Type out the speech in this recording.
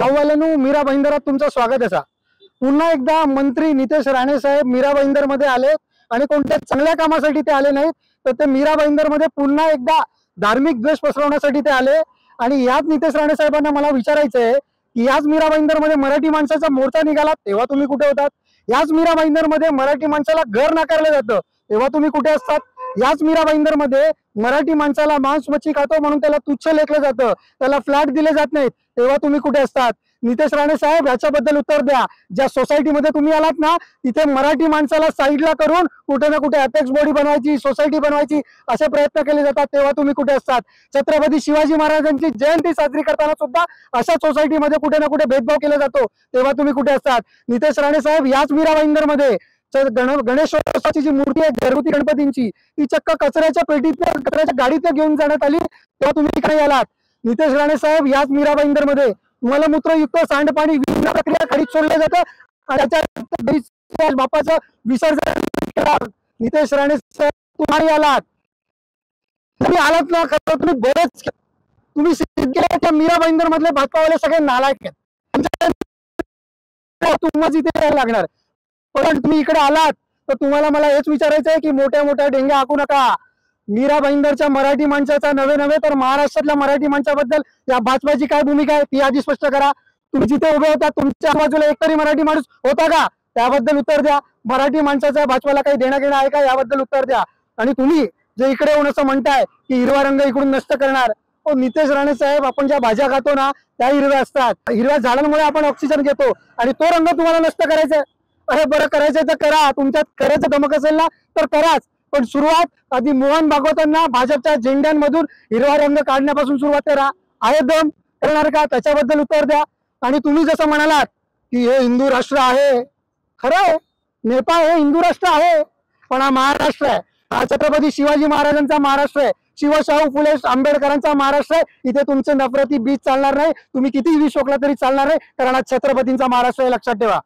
भाऊवाल्यांनो, मीरा भाईंदरात तुमचं स्वागत आहे। पुन्हा एकदा मंत्री नितेश राणे साहेब मीरा भाईंदर मध्ये आले आणि कोणत्या चांगल्या कामासाठी ते आले नाहीत, तर ते मीरा भाईंदर मध्ये पुन्हा एकदा धार्मिक द्वेष पसरवण्यासाठी ते आले। आणि याच नितेश राणे साहेबांना मला विचारायचंय की याच मीरा भाईंदर मध्ये मराठी माणसाचा मोर्चा निघाला तेव्हा तुम्ही कुठे होतात? याच मीरा भाईंदर मध्ये मराठी माणसाला घर नाकारलं जातं तेव्हा तुम्ही कुठे असतात? याच मीरा भाईंदर मध्ये मराठी माणसाला मांस मच्छी खातो म्हणून त्याला तुच्छ लेखलं जातं, त्याला फ्लॅट दिले जात नाहीत तेव्हा तुम्ही कुठे असतात? नितेश राणे साहेब, याच्याबद्दल उत्तर द्या। ज्या सोसायटीमध्ये तुम्ही आलात ना, तिथे मराठी माणसाला साईडला करून कुठे ना कुठे अपेक्स बॉडी बनवायची, सोसायटी बनवायची असे प्रयत्न केले जातात तेव्हा तुम्ही कुठे असतात? छत्रपती शिवाजी महाराजांची जयंती साजरी करताना सुद्धा अशा सोसायटीमध्ये कुठे ना कुठे भेदभाव केला जातो तेव्हा तुम्ही कुठे असतात? नितेश राणे साहेब, याच मीरा भाईंदर मध्ये गणेशोत्सवाची जी मूर्ती आहे घरगुती गणपतींची, ती चक्क कचऱ्याच्या पेटीतल्या कचऱ्याच्या गाडीत घेऊन जाण्यात आली तेव्हा तुम्ही इकडे आलात। नितेश राणे साहेब, याच मीरा भाईंदर मध्ये मलमूत्रयुक्त सांडपाणी विना प्रक्रिया खडीत सोडलं जातं आणि त्याच्या बापाचं विसर्जन। नितेश राणे साहेब, तुम्ही आलात ना, खरं तुम्ही बरेच तुम्ही सिद्ध केलं मीरा भाईंदर मधले भाजपावाले सगळे नालायक आहेत, तुम्हाला इथे लागणार। पण तुम्ही इकडे आलात तर तुम्हाला मला हेच विचारायचं आहे की मोठ्या मोठ्या डेंग्या हाकू नका। मीरा भाईंदरच्या मराठी माणसाचा नव्हे तर महाराष्ट्रातल्या मराठी माणसाबद्दल या भाजपाची काय भूमिका आहे ती आधी स्पष्ट करा। तुम्ही जिथे उभे होता तुमच्या बाजूला एकतरी मराठी माणूस होता का? त्याबद्दल उत्तर द्या। मराठी माणसाचा भाजपाला काही देणं घेणं आहे का? याबद्दल उत्तर द्या। आणि तुम्ही जे इकडे येऊन असं म्हणताय की हिरवा रंग इकडून नष्ट करणार, नितेश राणे साहेब, आपण ज्या भाज्या खातो ना त्या हिरव्या असतात, हिरव्या झाडांमुळे आपण ऑक्सिजन घेतो आणि तो रंग तुम्हाला नष्ट करायचा आहे। अरे बरं, करायचं तर करा, तुमच्यात करायचं धमक असेल ना तर कराच, पण सुरुवात आधी मोहन भागवतांना भाजपच्या झेंड्यांमधून हिरवा रंग काढण्यापासून सुरुवात करा। आहे दम करणार का? त्याच्याबद्दल उत्तर द्या। आणि तुम्ही जसं म्हणालात की हे हिंदू राष्ट्र आहे, खरं आहे, नेपाळ हे हिंदू राष्ट्र आहे, पण हा महाराष्ट्र आहे, हा छत्रपती शिवाजी महाराजांचा महाराष्ट्र आहे, शिवशाहू फुले आंबेडकरांचा महाराष्ट्र आहे। इथे तुमचे नफरती बीज चालणार नाही, तुम्ही किती विष ओकला तरी चालणार नाही, कारण हा छत्रपतींचा महाराष्ट्र आहे, लक्षात ठेवा।